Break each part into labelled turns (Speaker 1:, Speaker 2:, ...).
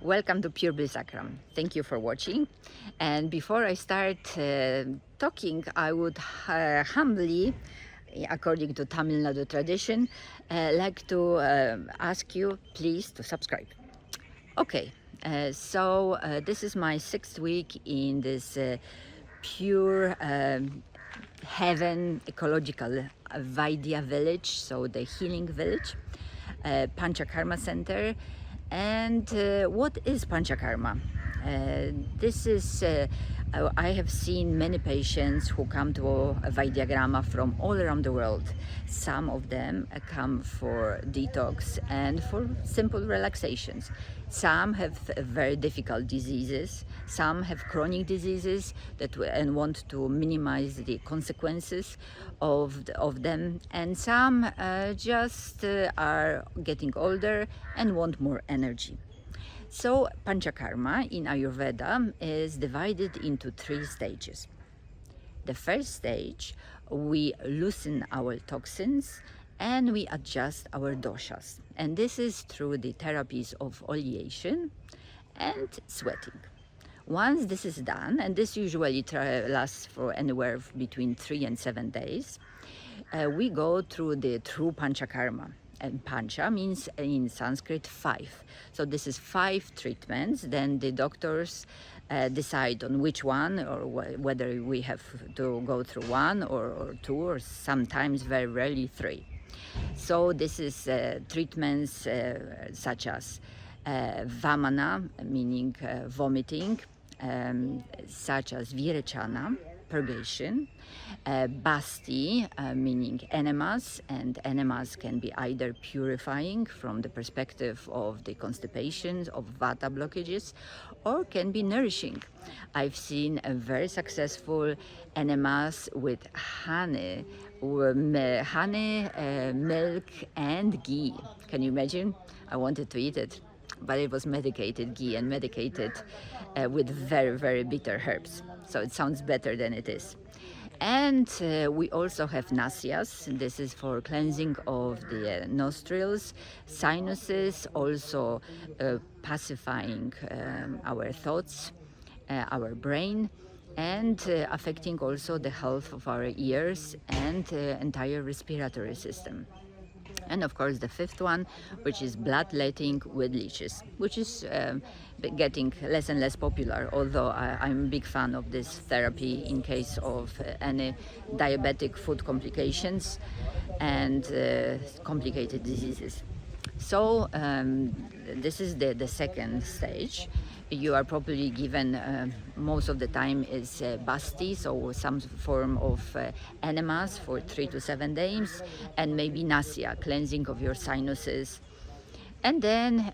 Speaker 1: Welcome to Pure Bliss Akram. Thank you for watching. And before I start talking, I would humbly, according to Tamil Nadu tradition, like to ask you please to subscribe. Okay, so this is my 6th week in this pure heaven ecological Vaidya village, so the healing village, Panchakarma center. And what is Panchakarma? This is, I have seen many patients who come to Vaidyagrama from all around the world. Some of them come for detox and for simple relaxations. Some have very difficult diseases. Some have chronic diseases and want to minimize the consequences of them. And some just are getting older and want more energy. So Panchakarma in Ayurveda is divided into 3 stages. The first stage, we loosen our toxins and we adjust our doshas. And this is through the therapies of oleation and sweating. Once this is done, and this usually lasts for anywhere between 3 and 7 days, we go through the true Panchakarma. And Pancha means in Sanskrit 5. So this is 5 treatments. Then the doctors decide on which one, or whether we have to go through 1 or 2, or sometimes very rarely 3. So this is treatments such as Vamana, meaning vomiting, such as Virechana, purgation, Basti, meaning enemas, and enemas can be either purifying from the perspective of the constipations, of vata blockages, or can be nourishing. I've seen a very successful enemas with honey, milk and ghee. Can you imagine? I wanted to eat it, but it was medicated ghee and medicated with very, very bitter herbs. So it sounds better than it is. And we also have nasyas. This is for cleansing of the nostrils, sinuses, also pacifying our thoughts, our brain, and affecting also the health of our ears and entire respiratory system. And of course the 5th one, which is bloodletting with leeches, which is getting less and less popular, although I'm a big fan of this therapy in case of any diabetic food complications and complicated diseases. So this is the second stage. You are probably given most of the time is Basti, so some form of enemas for 3 to 7 days, and maybe Nasya, cleansing of your sinuses. And then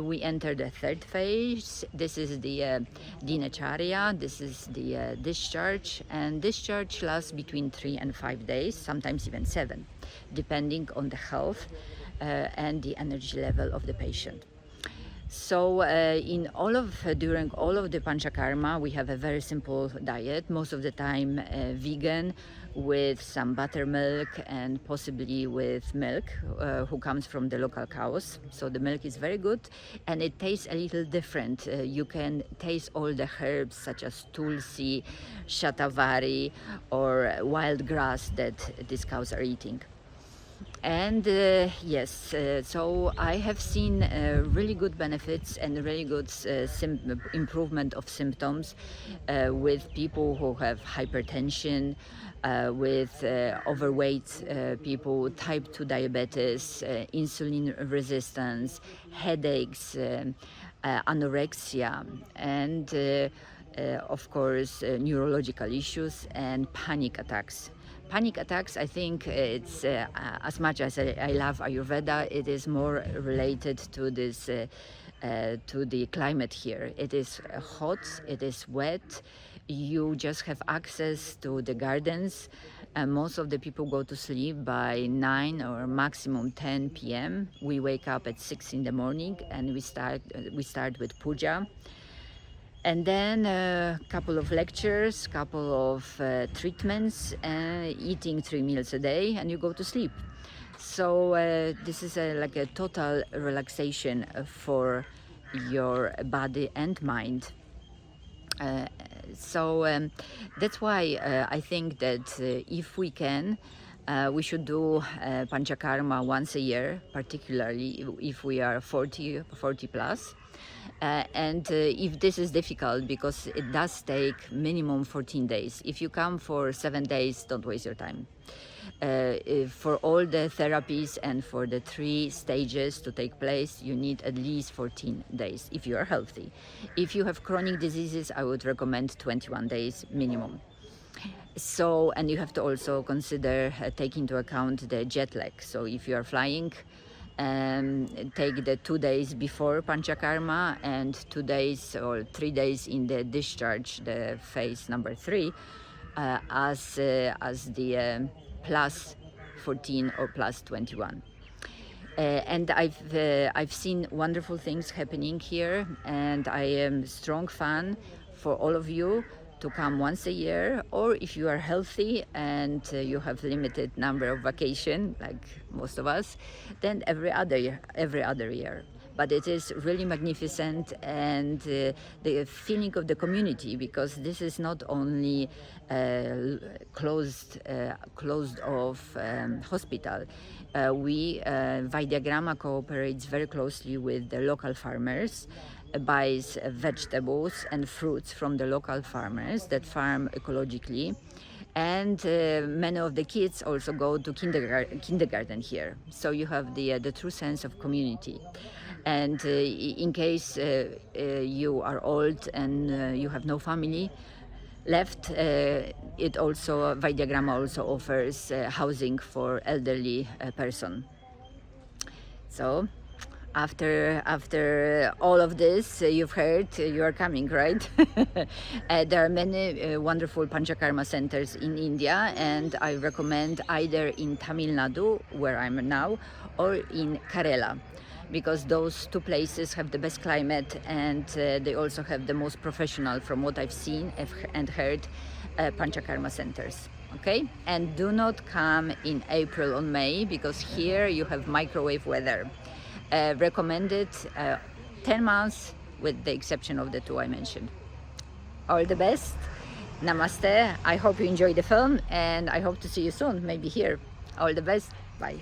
Speaker 1: we enter the 3rd phase. This is the dinacharya, this is the discharge, and discharge lasts between 3 and 5 days, sometimes even 7, depending on the health and the energy level of the patient. So during all of the Panchakarma, we have a very simple diet, most of the time vegan, with some buttermilk and possibly with milk who comes from the local cows. So the milk is very good and it tastes a little different. You can taste all the herbs such as tulsi, shatavari, or wild grass that these cows are eating. And yes, so I have seen really good benefits and really good improvement of symptoms with people who have hypertension, with overweight people, type 2 diabetes, insulin resistance, headaches, anorexia, and of course neurological issues and panic attacks. Panic attacks, I think it's as much as I love Ayurveda, it is more related to this, to the climate here. It is hot, it is wet. You just have access to the gardens, and most of the people go to sleep by 9 or maximum 10 p.m. We wake up at 6 in the morning and we start with puja. And then a couple of lectures, couple of treatments, eating 3 meals a day, and you go to sleep. So this is like a total relaxation for your body and mind. So that's why I think that if we can, we should do Panchakarma once a year, particularly if we are 40 plus. And if this is difficult, because it does take minimum 14 days. If you come for 7 days, don't waste your time. For all the therapies and for the 3 stages to take place, you need at least 14 days if you are healthy. If you have chronic diseases, I would recommend 21 days minimum. So, and you have to also consider take into account the jet lag. So if you are flying, take the 2 days before Panchakarma and 2 days or 3 days in the discharge, the phase number 3, as the plus 14 or plus 21. And I've seen wonderful things happening here, and I am a strong fan for all of you to come once a year, or if you are healthy and you have limited number of vacation, like most of us, then every other year. But it is really magnificent, and the feeling of the community, because this is not only closed off hospital. Vaidyagrama cooperates very closely with the local farmers, buys vegetables and fruits from the local farmers that farm ecologically. And many of the kids also go to kindergarten here. So you have the true sense of community. And in case you are old and you have no family left, Vaidyagrama also offers housing for elderly person. So after all of this, you've heard, you are coming, right? There are many wonderful Panchakarma centers in India, and I recommend either in Tamil Nadu, where I'm now, or in Kerala, because those 2 places have the best climate, and they also have the most professional, from what I've seen and heard, Panchakarma centers. Okay? And do not come in April or May, because here you have microwave weather. Recommended 10 months, with the exception of the 2 I mentioned. All the best. Namaste. I hope you enjoyed the film, and I hope to see you soon, maybe here. All the best. Bye.